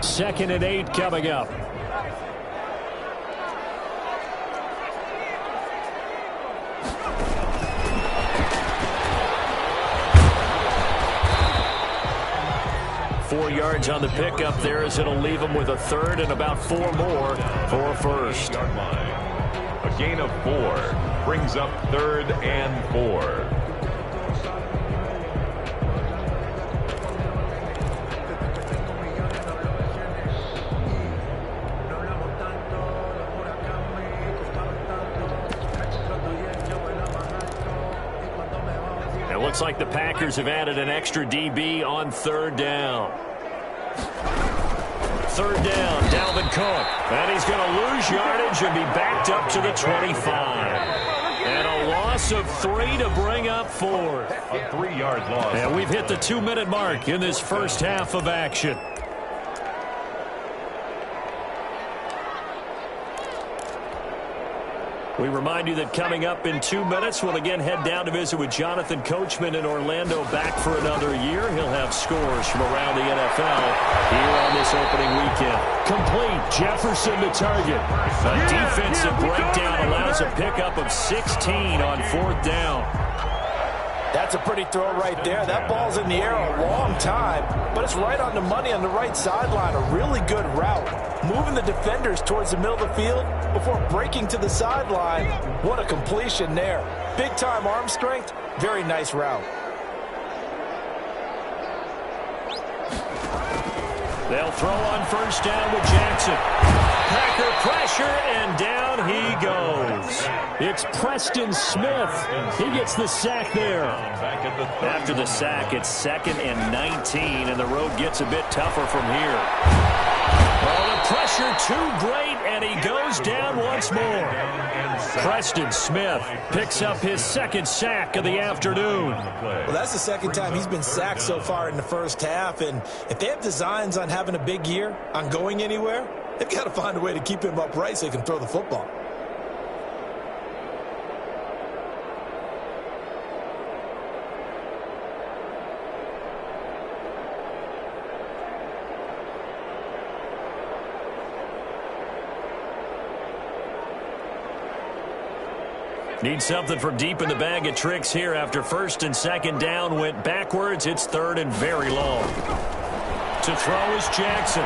2nd and 8 coming up. Yards on the pickup there as it'll leave them with a third and about 4 more for a first. A gain of 4 brings up 3rd and 4. It looks like the Packers have added an extra DB on 3rd down. 3rd down, Dalvin Cook. And he's going to lose yardage and be backed up to the 25. And a loss of 3 to bring up 4. A 3-yard loss. And we've hit the 2-minute mark in this first half of action. We remind you that coming up in 2 minutes, we'll again head down to visit with Jonathan Coachman in Orlando, back for another year. He'll have scores from around the NFL here on this opening weekend. Complete, Jefferson to target. A defensive breakdown allows a pickup of 16 on 4th down. That's a pretty throw right there. That ball's in the air a long time, but it's right on the money on the right sideline. A really good route. Moving the defenders towards the middle of the field before breaking to the sideline. What a completion there. Big-time arm strength. Very nice route. They'll throw on 1st down with Jackson. Packer pressure, and down he goes. It's Preston Smith. He gets the sack there. After the sack, it's 2nd and 19, and the road gets a bit tougher from here. Well, the pressure too great, and he goes down once more. Preston Smith picks up his 2nd sack of the afternoon. Well, that's the 2nd time he's been sacked so far in the first half, and if they have designs on having a big year, on going anywhere, they've got to find a way to keep him upright so he can throw the football. Need something from deep in the bag of tricks here after 1st and 2nd down went backwards. It's 3rd and very long. To throw is Jackson.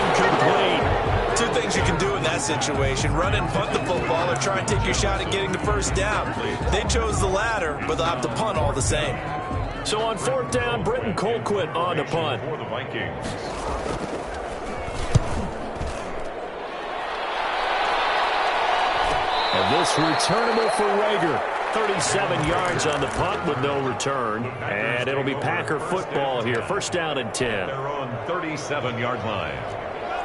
Incomplete. 2 things you can do in that situation. Run and punt the football or try and take your shot at getting the 1st down. They chose the latter, but they'll have to punt all the same. So on 4th down, Britton Colquitt on to punt. For the Vikings. And this returnable for Rager. 37 yards on the punt with no return. And it'll be Packer football here. 1st down and 10. They're on 37-yard line.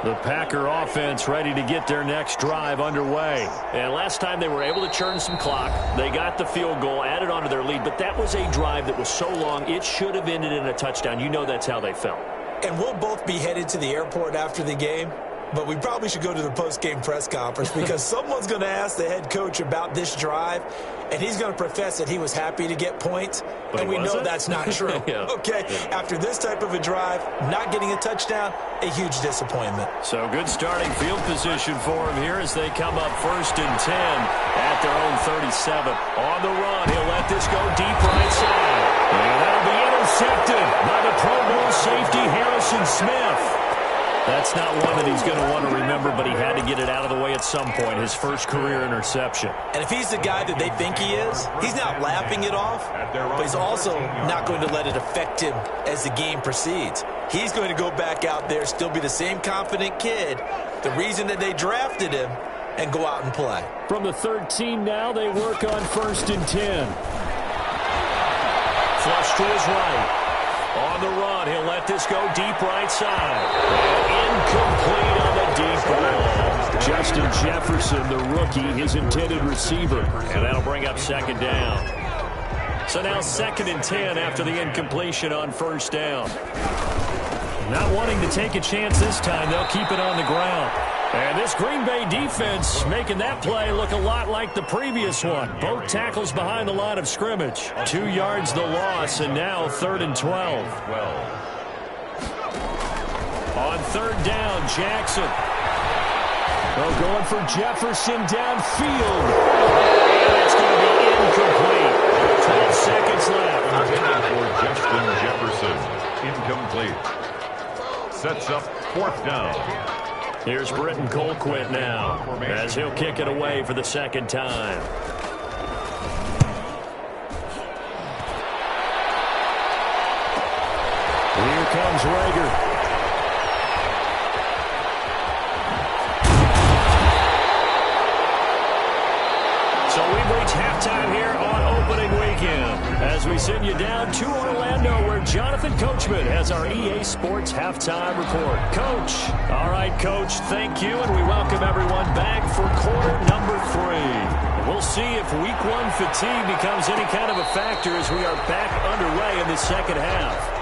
The Packer offense ready to get their next drive underway. And last time they were able to churn some clock. They got the field goal, added on to their lead. But that was a drive that was so long, it should have ended in a touchdown. You know that's how they felt. And we'll both be headed to the airport after the game. But we probably should go to the post-game press conference because someone's going to ask the head coach about this drive, and he's going to profess that he was happy to get points, and we know that's not true. Yeah. Okay, after this type of a drive, not getting a touchdown, a huge disappointment. So good starting field position for him here as they come up 1st and 10 at their own 37. On the run, he'll let this go deep right side. And that'll be intercepted by the Pro Bowl safety Harrison Smith. That's not one that he's going to want to remember, but he had to get it out of the way at some point, his first career interception. And if he's the guy that they think he is, he's not laughing it off, but he's also not going to let it affect him as the game proceeds. He's going to go back out there, still be the same confident kid, the reason that they drafted him, and go out and play. From the 13 now, they work on 1st and 10. Flush to his right. On the run, he'll let this go deep right side. Incomplete on the deep ball. Justin Jefferson, the rookie, his intended receiver. And that'll bring up 2nd down. So now 2nd and 10 after the incompletion on 1st down. Not wanting to take a chance this time, they'll keep it on the ground. And this Green Bay defense making that play look a lot like the previous one. Both tackles behind the line of scrimmage. 2 yards the loss, and now 3rd and 12. On third down, Jackson. Oh, going for Jefferson downfield. And it's going to be incomplete. 12 seconds left. For Justin Jefferson. Incomplete. Sets up fourth down. Here's Britton Colquitt now, as he'll kick it away for the second time. Here comes Rager. So we've reached halftime here on opening weekend as we send you down to Orlando where Jonathan Coachman has our EA Sports halftime report. Coach. All right, Coach, thank you, and we welcome everyone back for quarter number 3. We'll see if week 1 fatigue becomes any kind of a factor as we are back underway in the second half.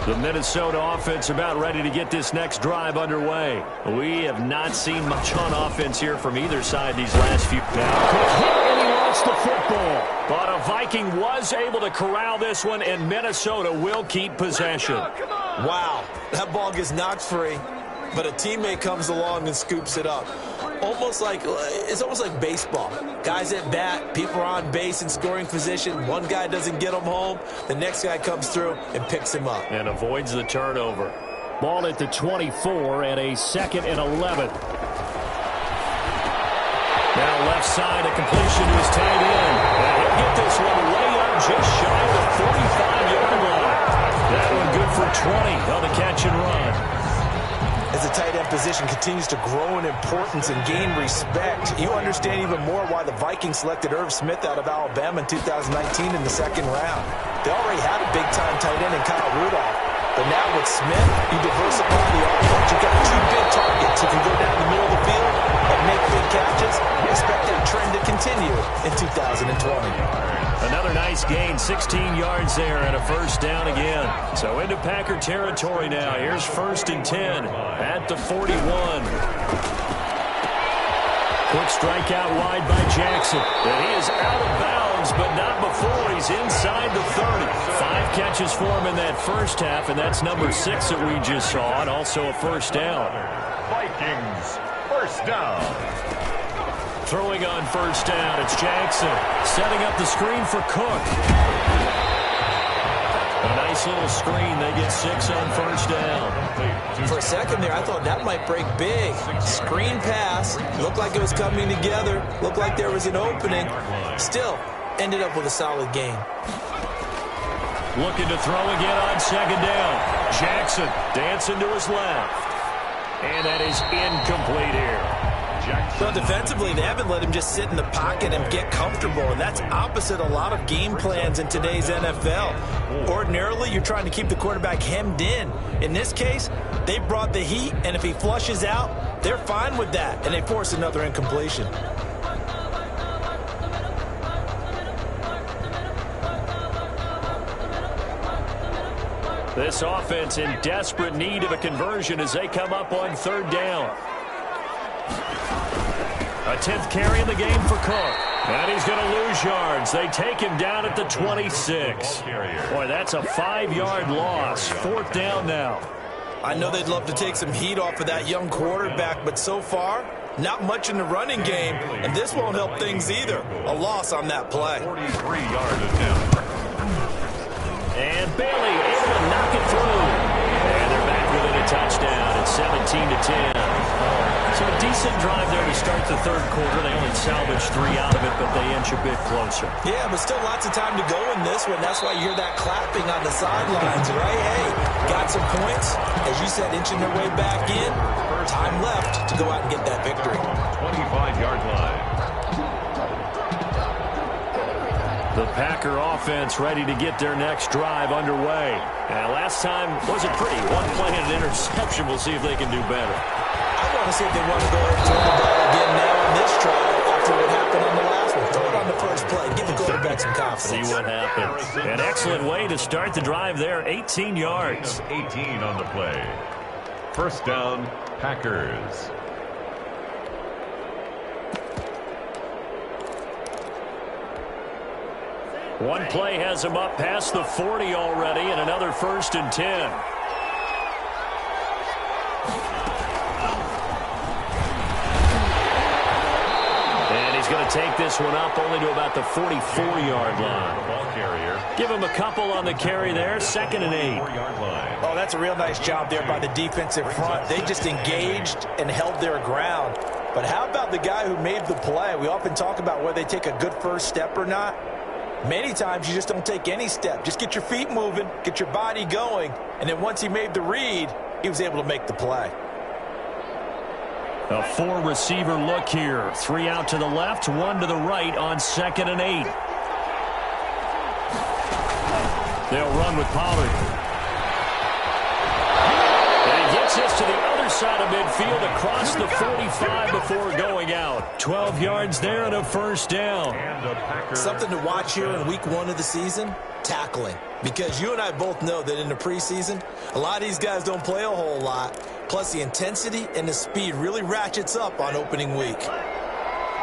The Minnesota offense about ready to get this next drive underway. We have not seen much on offense here from either side these last few. Now, quick hit, and he lost the football. But a Viking was able to corral this one, and Minnesota will keep possession. Wow, that ball gets knocked free, but a teammate comes along and scoops it up. It's almost like baseball. Guys at bat, people are on base in scoring position. One guy doesn't get him home. The next guy comes through and picks him up. And avoids the turnover. Ball at the 24 and a 2nd and 11. Now left side, a completion to his tight end. And he'll get this one way up just shy of the 45-yard line. That one good for 20 on the catch and run. As the tight end position continues to grow in importance and gain respect, you understand even more why the Vikings selected Irv Smith out of Alabama in 2019 in the second round. They already had a big-time tight end in Kyle Rudolph, but now with Smith, you diversify the offense. You got 2 big targets who can go down the middle of the field and make big catches. Expect that trend to continue in 2020. Another nice gain, 16 yards there and a first down again. So into Packer territory now. Here's 1st and 10 at the 41. Quick strike out wide by Jackson. And he is out of bounds, but not before he's inside the 30. 5 catches for him in that first half, and that's number 6 that we just saw, and also a first down. Vikings, first down. Throwing on first down, it's Jackson. Setting up the screen for Cook. A nice little screen. They get 6 on first down. For a second there, I thought that might break big. Screen pass. Looked like it was coming together. Looked like there was an opening. Still, ended up with a solid game. Looking to throw again on second down. Jackson dancing to his left. And that is incomplete here. Well, defensively, they haven't let him just sit in the pocket and get comfortable, and that's opposite a lot of game plans in today's NFL. Ordinarily, you're trying to keep the quarterback hemmed in. In this case, they brought the heat, and if he flushes out, they're fine with that, and they force another incompletion. This offense in desperate need of a conversion as they come up on third down. A 10th carry in the game for Cook. And he's going to lose yards. They take him down at the 26. Boy, that's a 5-yard loss. 4th down now. I know they'd love to take some heat off of that young quarterback, but so far, not much in the running game, and this won't help things either. A loss on that play. 43-yard attempt. And Bailey able to knock it through. And they're back within a touchdown at 17-10. So a decent drive there to start the third quarter. They only salvaged 3 out of it, but they inch a bit closer. Yeah, but still lots of time to go in this one. That's why you hear that clapping on the sidelines, right? Hey, got some points. As you said, inching their way back in. Time left to go out and get that victory. 25-yard line. The Packer offense ready to get their next drive underway. And last time wasn't pretty. One play and an interception. We'll see if they can do better. I want to see if they want to go and throw the ball again now on this drive after what happened on the last one. Throw it on the first play. Give the quarterback some confidence. See what happens. An excellent way to start the drive there. 18 yards. 18 on the play. First down, Packers. One play has him up past the 40 already, and another 1st and 10. And he's going to take this one up only to about the 44-yard line. Ball carrier. Give him a couple on the carry there. 2nd and 8. Oh, that's a real nice job there by the defensive front. They just engaged and held their ground. But how about the guy who made the play? We often talk about whether they take a good first step or not. Many times you just don't take any step. Just get your feet moving, get your body going, and then once he made the read, he was able to make the play. A 4-receiver look here. 3 out to the left, 1 to the right on 2nd and 8. They'll run with Pollard. And he gets this to the other side of midfield across the 45 before going out. 12 yards there and a 1st down. Something to watch here in week 1 of the season, tackling. Because you and I both know that in the preseason, a lot of these guys don't play a whole lot. Plus the intensity and the speed really ratchets up on opening week.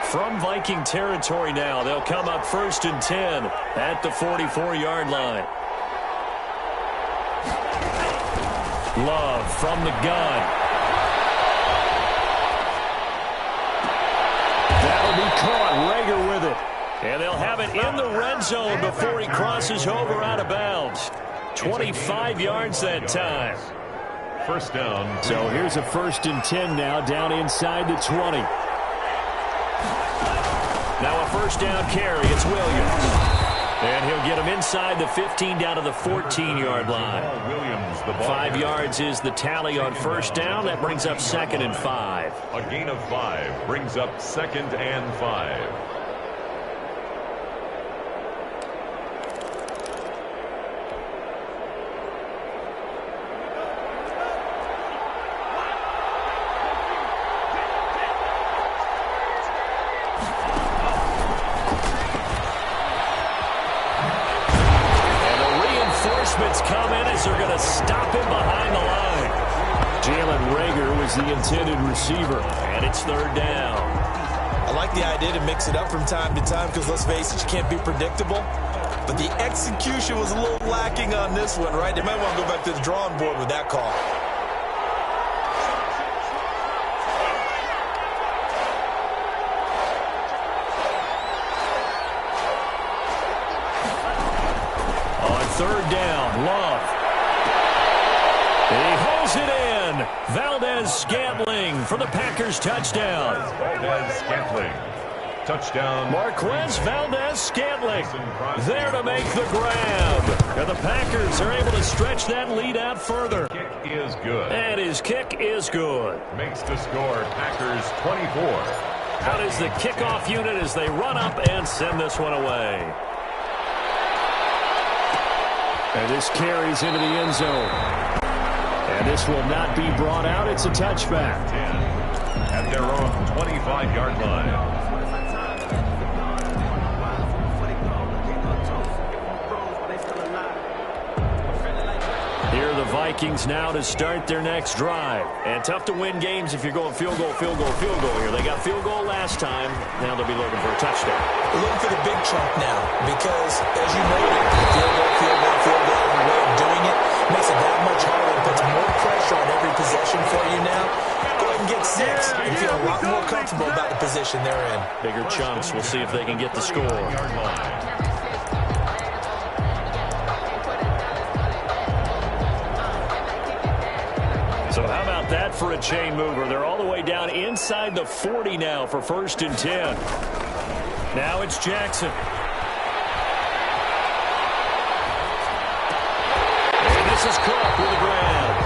From Viking territory now, they'll come up 1st and 10 at the 44-yard line. Love from the gun. That'll be caught. Rager with it. And they'll have it in the red zone before he crosses over out of bounds. 25 yards that time. First down. So here's a 1st and 10 now down inside the 20. Now a 1st down carry. It's Williams. And he'll get him inside the 15 down to the 14-yard line. Williams, the ball 5 yards is the tally on 1st down. That brings up 2nd and 5. A gain of 5 brings up 2nd and 5. Coming as they're going to stop him behind the line. Jalen Rager was the intended receiver, and it's 3rd down. I like the idea to mix it up from time to time because, let's face it, you can't be predictable. But the execution was a little lacking on this one, right? They might want to go back to the drawing board with that call. On 3rd down, Love. He holds it in. Valdez-Scantling for the Packers touchdown. Valdez-Scantling. Touchdown. Marquez Valdez-Scantling there to make the grab. And the Packers are able to stretch that lead out further. Kick is good. And his kick is good. Makes the score Packers 24. Out is the kickoff unit as they run up and send this one away. And this carries into the end zone. And this will not be brought out. It's a touchback. 10 at their own 25-yard line. Here are the Vikings now to start their next drive. And tough to win games if you're going field goal, field goal, field goal here. They got field goal last time. Now they'll be looking for a touchdown. We're looking for the big chunk now because, as you noted, field goal, field goal, field goal, and the way of doing it makes it that much harder. It puts more pressure on every possession for you now. Go ahead and get 6 and feel a lot more comfortable about the position they're in. Bigger chunks. We'll see if they can get the score. So how about that for a chain mover? They're all the way down inside the 40 now for 1st and 10. Now it's Jackson. And this is Cook with a grab.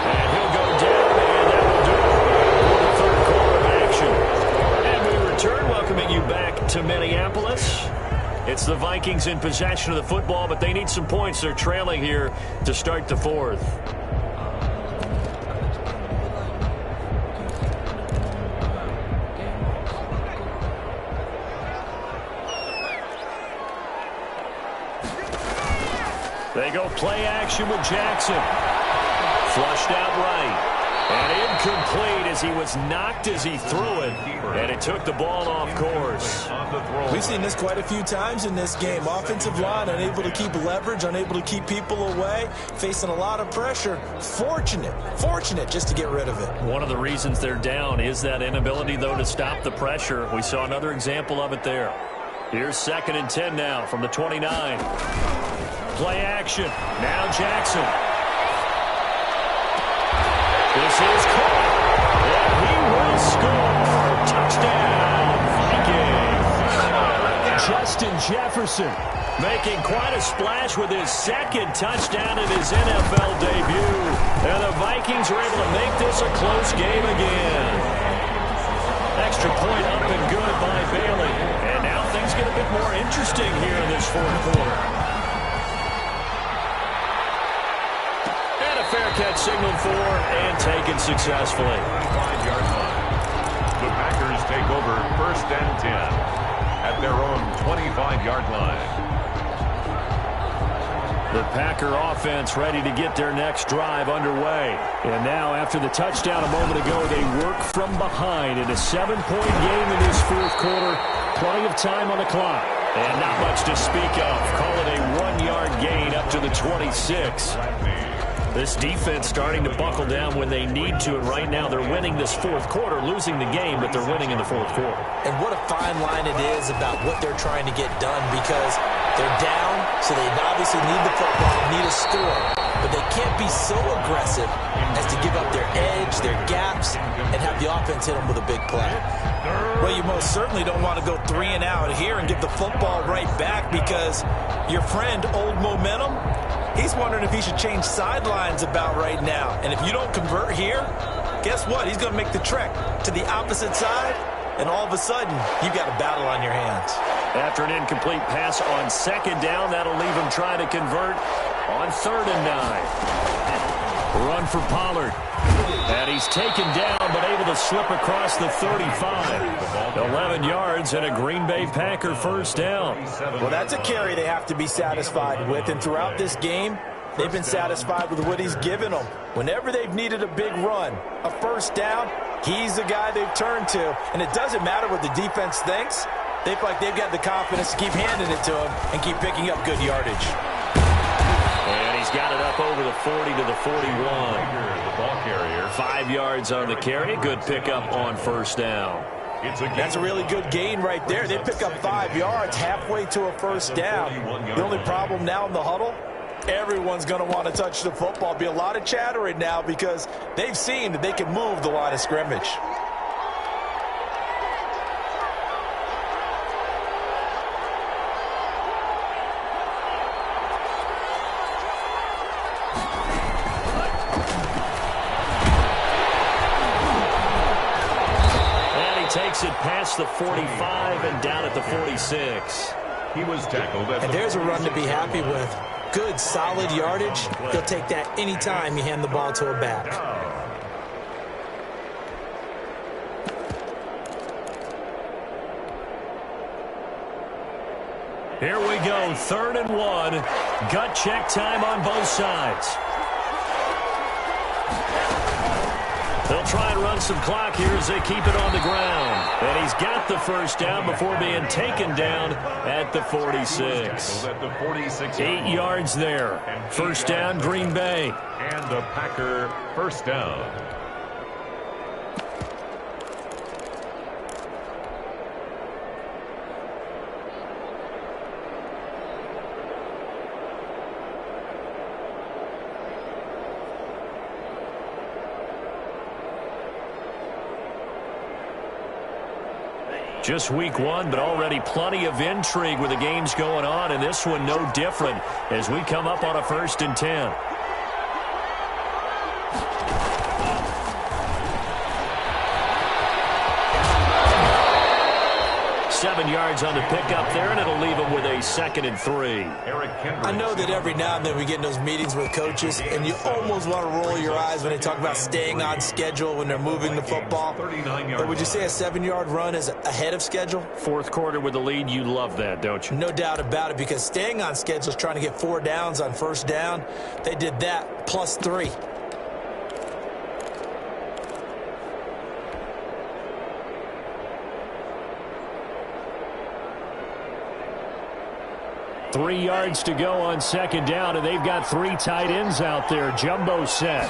And he'll go down, and that will do it for the 3rd quarter of action. And we return, welcoming you back to Minneapolis. It's the Vikings in possession of the football, but they need some points. They're trailing here to start the 4th. They go play action with Jackson. Flushed out right. And incomplete as he was knocked as he threw it, and it took the ball off course. We've seen this quite a few times in this game. Offensive line unable to keep leverage, unable to keep people away, facing a lot of pressure. Fortunate just to get rid of it. One of the reasons they're down is that inability, though, to stop the pressure. We saw another example of it there. Here's 2nd and 10 now from the 29. Play action. Now Jackson. This is caught. And he will score. Touchdown, Vikings. Justin Jefferson making quite a splash with his 2nd touchdown in his NFL debut. And the Vikings are able to make this a close game again. Extra point up and good by Bailey. And now things get a bit more interesting here in this 4th quarter. And a fair catch signaled for and taken successfully. 5-yard line. The Packers take over 1st and 10 at their own 25-yard line. The Packer offense ready to get their next drive underway. And now, after the touchdown a moment ago, they work from behind in a 7-point game in this 4th quarter. Plenty of time on the clock. And not much to speak of. Call it a 1-yard gain up to the 26. This defense starting to buckle down when they need to, and right now they're winning this 4th quarter, losing the game, but they're winning in the 4th quarter. And what a fine line it is about what they're trying to get done, because they're down, so they obviously need the football, need a score, but they can't be so aggressive as to give up their edge, their gaps, and have the offense hit them with a big play. Well, you most certainly don't want to go 3 and out here and give the football right back, because your friend, Old Momentum, he's wondering if he should change sidelines about right now. And if you don't convert here, guess what? He's going to make the trek to the opposite side, and all of a sudden, you've got a battle on your hands. After an incomplete pass on 2nd down, that'll leave him trying to convert on 3rd and 9. Run for Pollard. And he's taken down, but able to slip across the 35. 11 yards and a Green Bay Packer 1st down. Well, that's a carry they have to be satisfied with. And throughout this game, they've been satisfied with what he's given them. Whenever they've needed a big run, a 1st down, he's the guy they've turned to. And it doesn't matter what the defense thinks. They feel like they've got the confidence to keep handing it to him and keep picking up good yardage. And he's got it up over the 40 to the 41. The ball carrier. 5 yards on the carry. Good pickup on 1st down. That's a really good gain right there. They pick up 5 yards halfway to a 1st down. The only problem now in the huddle, everyone's going to want to touch the football. Be a lot of chattering now because they've seen that they can move the line of scrimmage. Takes it past the 45 and down at the 46. He was tackled at and there's a run to be happy with. Good, solid yardage. He'll take that anytime you hand the ball to a back. Here we go, 3rd and 1. Gut check time on both sides. They'll try and run some clock here as they keep it on the ground. And he's got the 1st down before being taken down at the 46. 8 yards there. 1st down, Green Bay. And the Packer 1st down. Just week 1, but already plenty of intrigue with the games going on, and this one no different as we come up on a 1st and 10. 7 yards on the pickup there, and it'll leave him with a 2nd and 3. I know that every now and then we get in those meetings with coaches, and you almost want to roll your eyes when they talk about staying on schedule when they're moving the football. But would you say a 7-yard run is ahead of schedule? 4th quarter with the lead, you love that, don't you? No doubt about it, because staying on schedule is trying to get 4 downs on 1st down. They did that plus 3. 3 yards to go on second down, and they've got 3 tight ends out there. Jumbo set.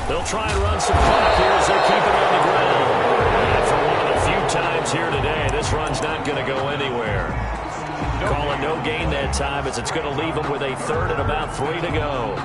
They'll try and run some clock here as they keep it on the ground. And for one of the few times here today, this run's not going to go anywhere. Calling no gain that time as it's going to leave them with a third and about 3 to go.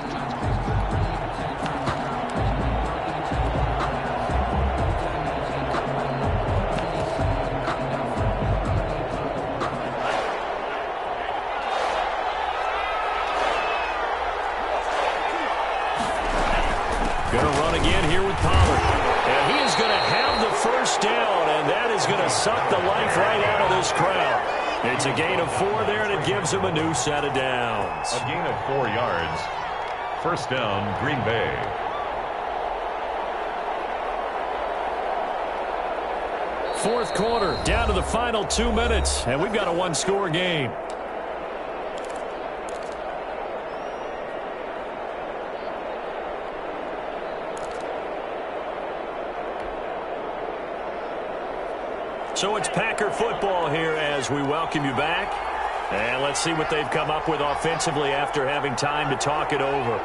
Going to run again here with Pollard. And he is going to have the first down, and that is going to suck the life right out of this crowd. It's a gain of 4 there, and it gives him a new set of downs. A gain of 4 yards. First down, Green Bay. Fourth quarter, down to the final 2 minutes, and we've got a one-score game. So it's Packer football here as we welcome you back. And let's see what they've come up with offensively after having time to talk it over.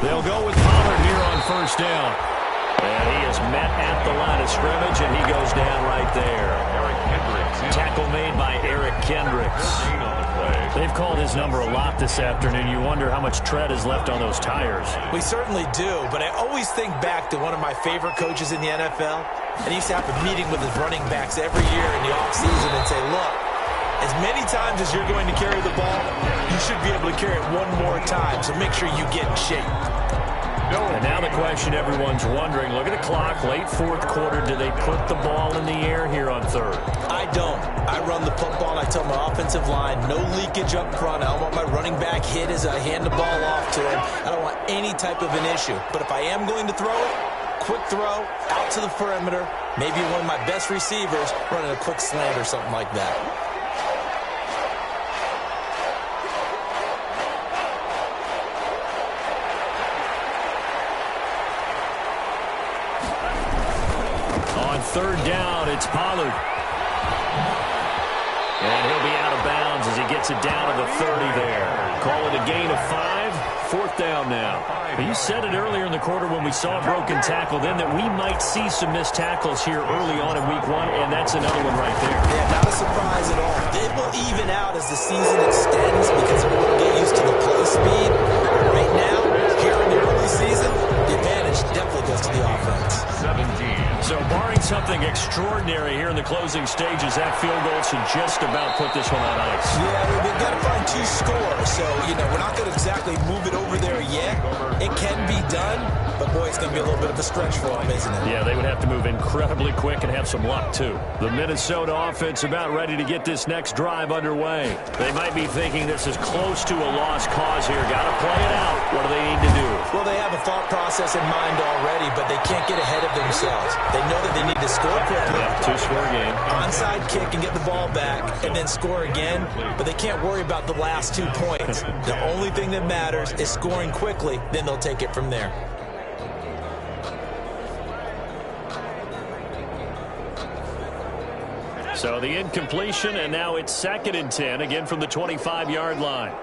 They'll go with Pollard here on first down. And he is met at the line of scrimmage, and he goes down right there. Tackle made by Eric Kendricks. They've called his number a lot this afternoon. You wonder how much tread is left on those tires. We certainly do, but I always think back to one of my favorite coaches in the NFL, and he used to have a meeting with his running backs every year in the offseason and say, look, as many times as you're going to carry the ball, you should be able to carry it one more time, so make sure you get in shape. And now the question everyone's wondering, look at the clock, late fourth quarter, do they put the ball in the air here on third? I don't. I run the football, and I tell my offensive line, no leakage up front. I don't want my running back hit as I hand the ball off to him. I don't want any type of an issue. But if I am going to throw it, quick throw, out to the perimeter, maybe one of my best receivers running a quick slant or something like that. Third down, it's Pollard. And he'll be out of bounds as he gets it down to the 30 there. Call it a gain of 5. Fourth down now. You said it earlier in the quarter when we saw a broken tackle then that we might see some missed tackles here early on in week 1, and that's another one right there. Yeah, not a surprise at all. It will even out as the season extends because everyone will get used to the play speed. Right now, here in the early season, the advantage definitely goes to the offense. 17. So barring something extraordinary here in the closing stages, that field goal should just about put this one on ice. Yeah, we've got to find 2 scores. So, we're not going to exactly move it over there yet. It can be done, but boy, it's going to be a little bit of a stretch for them, isn't it? Yeah, they would have to move incredibly quick and have some luck, too. The Minnesota offense about ready to get this next drive underway. They might be thinking this is close to a lost cause here. Got to play it out. What do they need to do? Well, they have a thought process in mind already, but they can't get ahead of themselves. They know that they need to score quickly. Yeah, 2-score game. Onside kick and get the ball back and then score again, but they can't worry about the last 2 points. The only thing that matters is scoring quickly, then they'll take it from there. So the incompletion, and now it's 2nd and 10, again from the 25-yard line.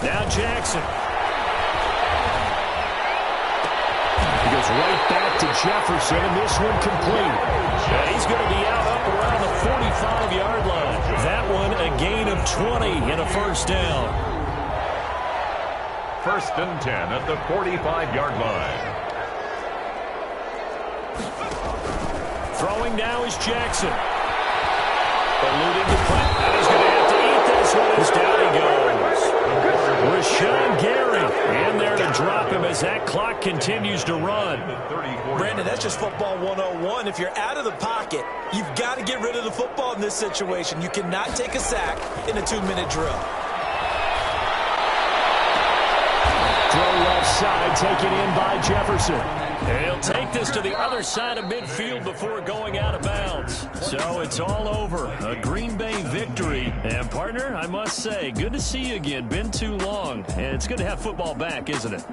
Now Jackson. He goes right back to Jefferson, and this one complete. And he's going to be out up around the 45-yard line. That one a gain of 20 and a first down. 1st and 10 at the 45-yard line. Throwing now is Jackson. Eluding the play. And he's going to have to eat this one as down he goes. Rashawn Gary in there to drop him as that clock continues to run. Brandon, that's just football 101. If you're out of the pocket, you've got to get rid of the football in this situation. You cannot take a sack in a 2-minute drill. Throw left side, taken in by Jefferson. And he'll take this to the other side of midfield before going out of bounds. So it's all over. A Green Bay victory. And, partner, I must say, good to see you again. Been too long. And it's good to have football back, isn't it?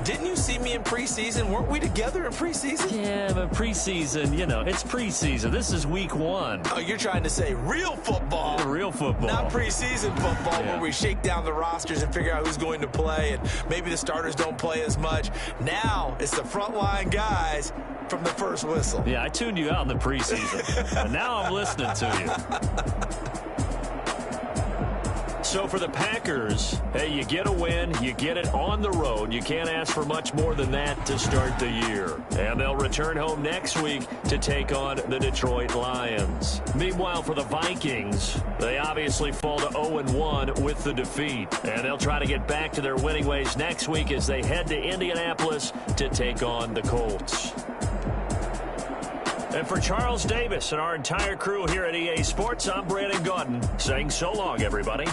Didn't you see me in preseason? Weren't we together in preseason? Yeah, but preseason, you know, it's preseason. This is week 1. Oh, you're trying to say real football. Real football. Not preseason football where we shake down the rosters and figure out who's going to play, and maybe the starters don't play as much. Now it's the frontline guys from the first whistle. Yeah, I tuned you out in the preseason, and now I'm listening to you. So for the Packers, hey, you get a win, you get it on the road. You can't ask for much more than that to start the year. And they'll return home next week to take on the Detroit Lions. Meanwhile, for the Vikings, they obviously fall to 0-1 with the defeat. And they'll try to get back to their winning ways next week as they head to Indianapolis to take on the Colts. And for Charles Davis and our entire crew here at EA Sports, I'm Brandon Gaudin saying so long, everybody.